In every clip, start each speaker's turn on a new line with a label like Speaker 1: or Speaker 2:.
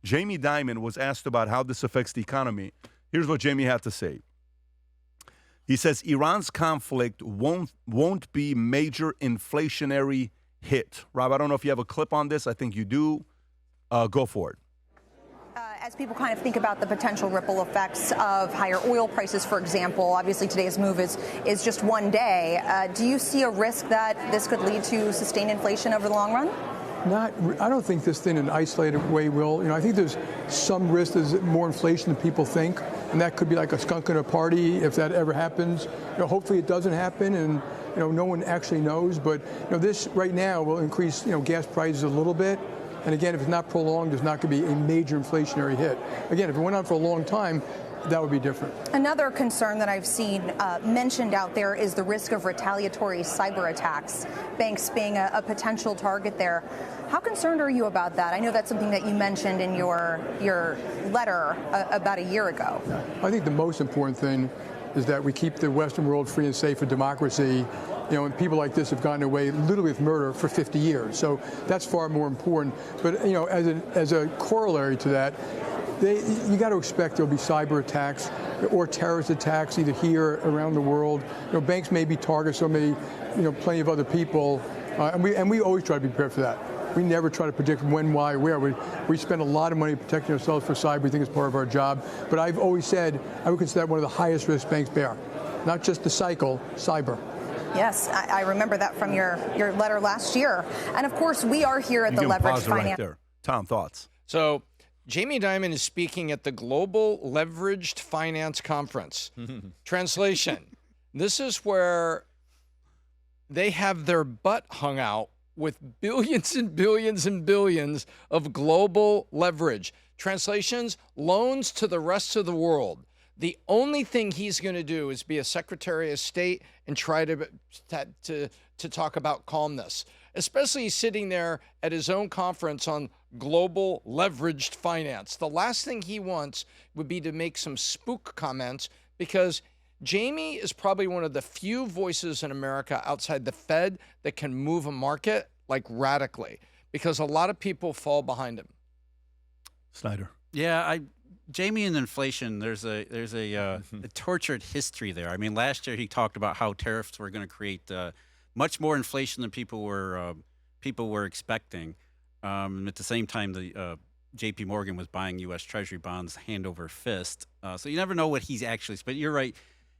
Speaker 1: Jamie Dimon was asked about how this affects the economy. Here's what Jamie had to say. He says Iran's conflict won't be major inflationary hit. Rob, I don't know if you have a clip on this. I think you do. Go for it.
Speaker 2: As people kind of think about the potential ripple effects of higher oil prices, for example, obviously today's move is just one day. Do you see a risk that this could lead to sustained inflation over the long run?
Speaker 3: I don't think this thing in an isolated way will. I think there's some risk. There's more inflation than people think, and that could be like a skunk in a party if that ever happens. Hopefully it doesn't happen, and no one actually knows. But this right now will increase gas prices a little bit. And again, if it's not prolonged, there's not going to be a major inflationary hit. Again, if it went on for a long time, that would be different. Another concern that I've seen mentioned out there is the risk of retaliatory cyber attacks, banks being a potential target there. How concerned are you about that? I know that's something that you mentioned in your letter about a year ago. I think the most important thing is that we keep the Western world free and safe for democracy. And people like this have gotten away literally with murder for 50 years. So that's far more important. But, as a corollary to that, you got to expect there'll be cyber attacks or terrorist attacks either here or around the world. Banks may be targets, so may, plenty of other people. And we always try to be prepared for that. We never try to predict when, why, where. We spend a lot of money protecting ourselves for cyber. We think it's part of our job. But I've always said I would consider that one of the highest risk banks bear. Not just the cycle, cyber. Yes, I remember that from your letter last year. And of course, we are here at the Leveraged Finance.
Speaker 1: Right there. Tom, thoughts?
Speaker 4: So Jamie Dimon is speaking at the Global Leveraged Finance Conference. Translation, this is where they have their butt hung out with billions and billions and billions of global leverage. Translations, loans to the rest of the world. The only thing he's going to do is be a Secretary of State and try to talk about calmness, especially sitting there at his own conference on global leveraged finance. The last thing he wants would be to make some spook comments, because Jamie is probably one of the few voices in America outside the Fed that can move a market like radically, because a lot of people fall behind him.
Speaker 1: Snyder.
Speaker 5: Yeah, Jamie and inflation, there's a tortured history there. I mean, last year he talked about how tariffs were going to create much more inflation than people were expecting. At the same time, the J.P. Morgan was buying U.S. Treasury bonds hand over fist. So you never know what he's actually. But you're right,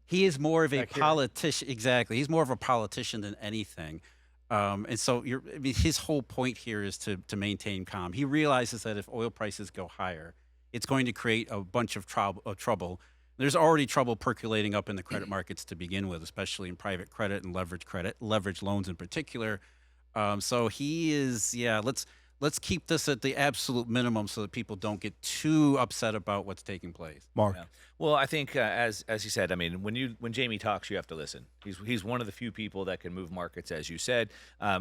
Speaker 5: he is more of a politician. Exactly, he's more of a politician than anything. And so his whole point here is to maintain calm. He realizes that if oil prices go higher, it's going to create a bunch of trouble. There's already trouble percolating up in the credit markets to begin with, especially in private credit and leverage loans in particular. So he is, let's keep this at the absolute minimum so that people don't get too upset about what's taking place.
Speaker 1: Mark.
Speaker 6: Yeah. Well, I think as you said, I mean, when Jamie talks, you have to listen. He's one of the few people that can move markets, as you said.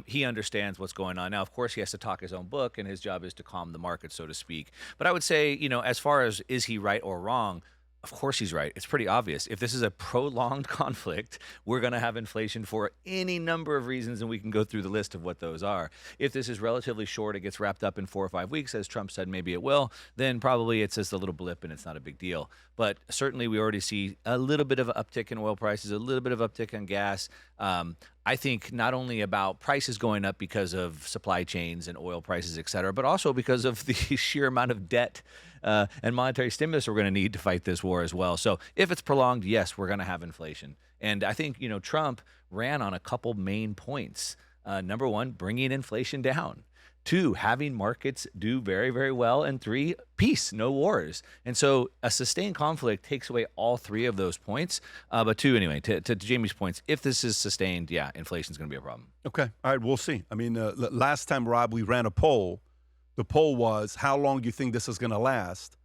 Speaker 6: He understands what's going on. Now, of course, he has to talk his own book, and his job is to calm the market, so to speak. But I would say, as far as is he right or wrong, of course he's right. It's pretty obvious. If this is a prolonged conflict, we're going to have inflation for any number of reasons, and we can go through the list of what those are. If this is relatively short, it gets wrapped up in 4 or 5 weeks, as Trump said maybe it will, then probably it's just a little blip and it's not a big deal. But certainly we already see a little bit of an uptick in oil prices, a little bit of uptick in gas. I think not only about prices going up because of supply chains and oil prices, et cetera, but also because of the sheer amount of debt and monetary stimulus we're going to need to fight this war as well. So if it's prolonged, yes, we're going to have inflation. And I think, Trump ran on a couple main points. Number one, bringing inflation down. 2, having markets do very, very well. And 3, peace, no wars. And so a sustained conflict takes away all 3 of those points. But 2, anyway, to Jamie's points, if this is sustained, yeah, inflation is going to be a problem.
Speaker 1: Okay. All right, we'll see. I mean, last time, Rob, we ran a poll. The poll was, how long do you think this is going to last?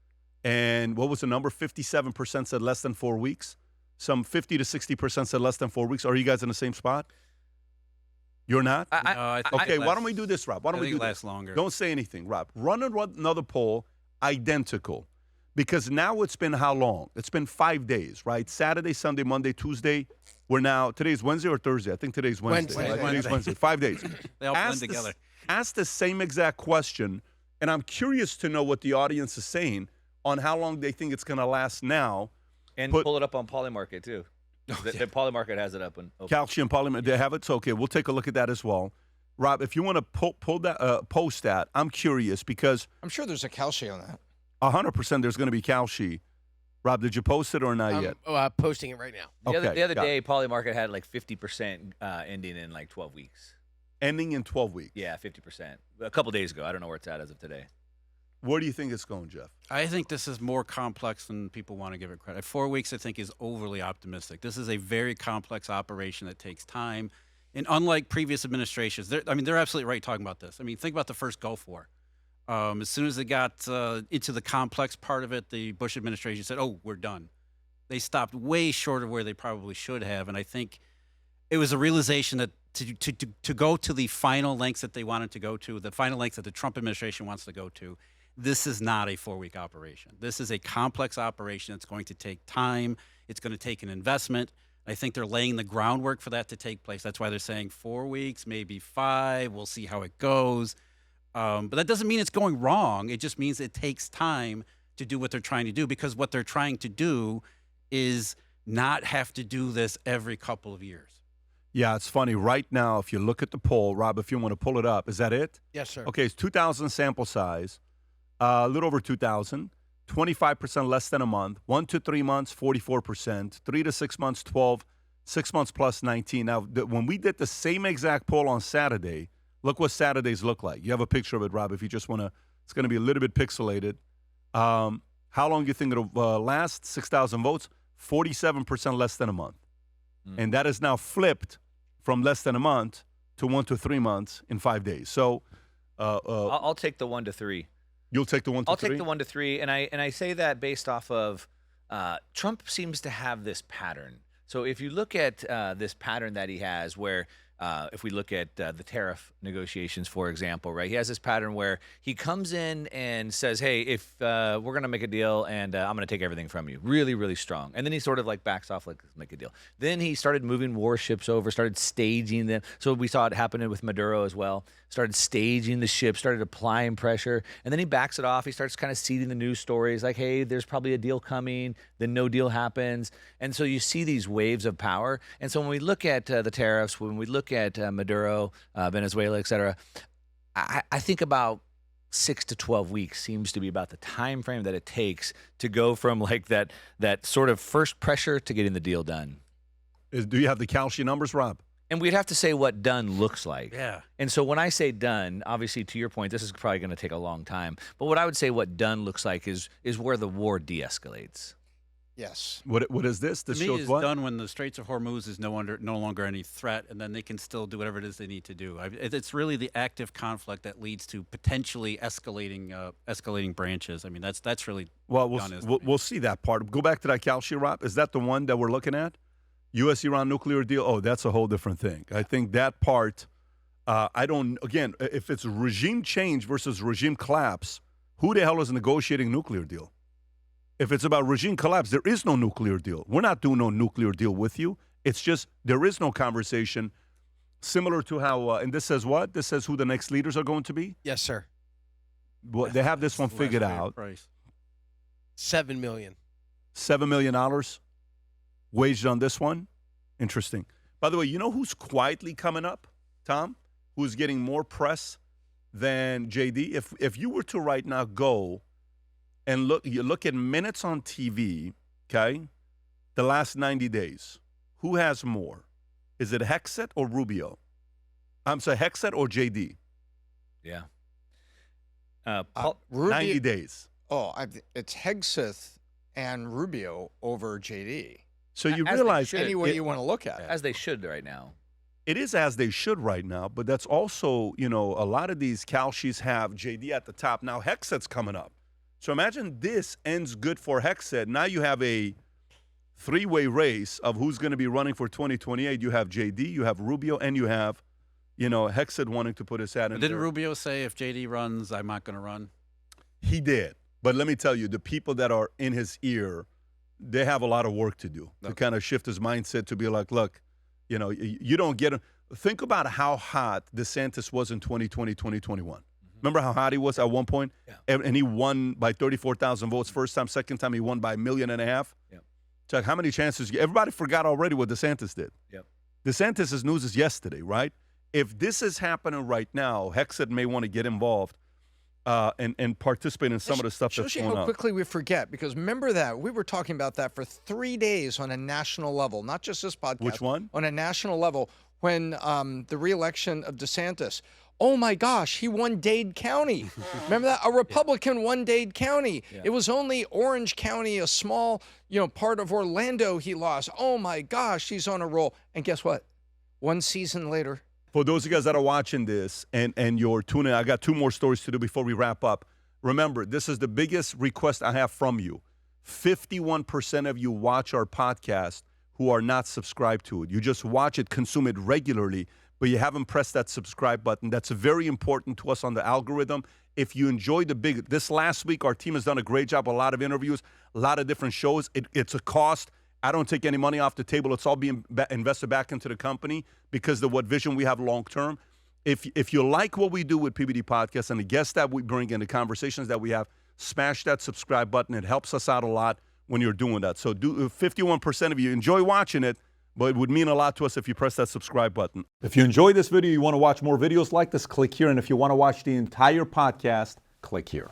Speaker 1: And what was the number? 57% said less than 4 weeks. Some 50 to 60% said less than 4 weeks. Are you guys in the same spot? You're not? Okay, why don't we do this, Rob? Why don't we do this? Last longer. Don't say anything, Rob. Run another poll, identical. Because now it's been how long? It's been 5 days, right? Saturday, Sunday, Monday, Tuesday. Today's Wednesday or Thursday? I think today's Wednesday. Right? Today's Wednesday. 5 days.
Speaker 5: They all blend together.
Speaker 1: Ask the same exact question And I'm curious to know what the audience is saying on how long they think it's going to last now.
Speaker 6: And pull it up on Polymarket, too. The Polymarket has it up.
Speaker 1: Calcium Polymarket, they have it? So, okay, we'll take a look at that as well. Rob, if you want to pull that, post that, I'm curious because
Speaker 4: I'm sure there's a Calci on that.
Speaker 1: 100% there's going to be Calci. Rob, did you post it or not yet?
Speaker 7: Posting it right now.
Speaker 6: The other day, Polymarket had like 50% ending in like 12 weeks.
Speaker 1: Ending in 12 weeks?
Speaker 6: Yeah, 50%. A couple days ago. I don't know where it's at as of today.
Speaker 1: Where do you think it's going, Jeff?
Speaker 5: I think this is more complex than people want to give it credit. 4 weeks, I think, is overly optimistic. This is a very complex operation that takes time. And unlike previous administrations, they're absolutely right talking about this. I mean, think about the first Gulf War. As soon as they got into the complex part of it, the Bush administration said, oh, we're done. They stopped way short of where they probably should have. And I think it was a realization that to go to the final lengths that they wanted to go to, the final lengths that the Trump administration wants to go to, this is not a 4-week operation. This is a complex operation. It's going to take time. It's going to take an investment. I think they're laying the groundwork for that to take place. That's why they're saying 4 weeks, maybe 5. We'll see how it goes. But that doesn't mean it's going wrong. It just means it takes time to do what they're trying to do, because what they're trying to do is not have to do this every couple of years.
Speaker 1: Yeah, it's funny. Right now, if you look at the poll, Rob, if you want to pull it up, is that it?
Speaker 7: Yes, sir.
Speaker 1: Okay, it's 2,000 sample size, a little over 2,000, 25% less than a month, 1 to 3 months, 44%, 3 to 6 months, 12, 6 months plus 19. Now, when we did the same exact poll on Saturday, look what Saturdays look like. You have a picture of it, Rob, if you just want to. It's going to be a little bit pixelated. How long do you think it'll last? 6,000 votes, 47% less than a month. And that is now flipped from less than a month to 1 to 3 months in 5 days. So
Speaker 6: I'll take the 1 to 3.
Speaker 1: You'll take the 1 to 3?
Speaker 6: I'll take the 1 to 3, and I say that based off of Trump seems to have this pattern. So if you look at this pattern that he has, where if we look at the tariff negotiations, for example, right, he has this pattern where he comes in and says, hey, if we're going to make a deal and I'm going to take everything from you, really, really strong. And then he sort of like backs off, like, let's make a deal. Then he started moving warships over, started staging them. So we saw it happen with Maduro as well. Started staging the ship, started applying pressure, and then he backs it off. He starts kind of seeding the news stories like, hey, there's probably a deal coming, then no deal happens. And so you see these waves of power. And so when we look at the tariffs, when we look at Maduro, Venezuela, et cetera, I think about 6 to 12 weeks seems to be about the time frame that it takes to go from like that sort of first pressure to getting the deal done.
Speaker 1: Do you have the Calci numbers, Rob?
Speaker 6: And we'd have to say what done looks like.
Speaker 5: Yeah.
Speaker 6: And so when I say done, obviously to your point, this is probably going to take a long time. But what I would say what done looks like is where the war de-escalates.
Speaker 4: Yes.
Speaker 1: What is this? This
Speaker 5: To me,
Speaker 1: shows
Speaker 5: is
Speaker 1: what?
Speaker 5: done when the Straits of Hormuz is no longer any threat, and then they can still do whatever it is they need to do. It's really the active conflict that leads to potentially escalating branches. I mean, that's really
Speaker 1: Well,
Speaker 5: done.
Speaker 1: we'll see that part. Go back to that Calci, Rob. Is that the one that we're looking at? U.S.-Iran nuclear deal? Oh, that's a whole different thing. I think that part, again, if it's regime change versus regime collapse, who the hell is negotiating nuclear deal? If it's about regime collapse, there is no nuclear deal. We're not doing no nuclear deal with you. It's just there is no conversation, similar to how, and this says what? This says who the next leaders are going to be?
Speaker 7: Yes, sir.
Speaker 1: Well, they have this one figured out.
Speaker 5: Price.
Speaker 7: $7 million.
Speaker 1: $7 million waged on this one. Interesting. By the way, you know who's quietly coming up, Tom? Who's getting more press than JD? If you were to right now go and look at minutes on TV, okay, the last 90 days, who has more? Is it Hexet or Rubio? I'm sorry, Hexet or JD?
Speaker 6: Yeah.
Speaker 4: Rubio,
Speaker 1: 90 days.
Speaker 4: It's Hegseth and Rubio over JD.
Speaker 1: So you
Speaker 6: As
Speaker 1: realize
Speaker 4: Any way you want to look at it.
Speaker 6: As they should right now.
Speaker 1: it is as they should right now, but that's also, a lot of these Calcis have JD at the top. Now Hexet's coming up. So imagine this ends good for Hexet. Now you have a three-way race of who's going to be running for 2028. You have JD, you have Rubio, and you have, Hexet wanting to put his hat in.
Speaker 5: Didn't Rubio say if JD runs, I'm not going to run?
Speaker 1: He did. But let me tell you, the people that are in his ear, they have a lot of work to do to kind of shift his mindset to be like, look, you don't get him. Think about how hot DeSantis was in 2020, 2021. Remember how hot he was at one point?
Speaker 6: Yeah.
Speaker 1: And he won by 34,000 votes first time. Second time, he won by 1.5 million.
Speaker 6: Yep.
Speaker 1: It's like, how many chances? Everybody forgot already what DeSantis did.
Speaker 6: Yep.
Speaker 1: DeSantis' news is yesterday, right? If this is happening right now, Hexet may want to get involved and participate in some of the stuff that's
Speaker 4: Shows you
Speaker 1: going
Speaker 4: how
Speaker 1: on.
Speaker 4: quickly we forget, because remember that we were talking about that for 3 days on a national level, not just this podcast.
Speaker 1: Which one?
Speaker 4: On a national level, when the reelection of DeSantis. Oh my gosh, he won Dade County. Remember that? A Republican won Dade County.
Speaker 6: Yeah.
Speaker 4: It was only Orange County, a small, part of Orlando he lost. Oh my gosh, he's on a roll. And guess what? One season later.
Speaker 1: For those of you guys that are watching this and you're tuning in, I got 2 more stories to do before we wrap up. Remember, this is the biggest request I have from you. 51% of you watch our podcast who are not subscribed to it. You just watch it, consume it regularly, but you haven't pressed that subscribe button. That's very important to us on the algorithm. If you enjoyed this last week, our team has done a great job, a lot of interviews, a lot of different shows. It's a cost. I don't take any money off the table. It's all being invested back into the company because of what vision we have long term. If you like what we do with PBD Podcast and the guests that we bring and the conversations that we have, smash that subscribe button. It helps us out a lot when you're doing that. So 51% of you enjoy watching it, but it would mean a lot to us if you press that subscribe button. If you enjoyed this video, you want to watch more videos like this, click here. And if you want to watch the entire podcast, click here.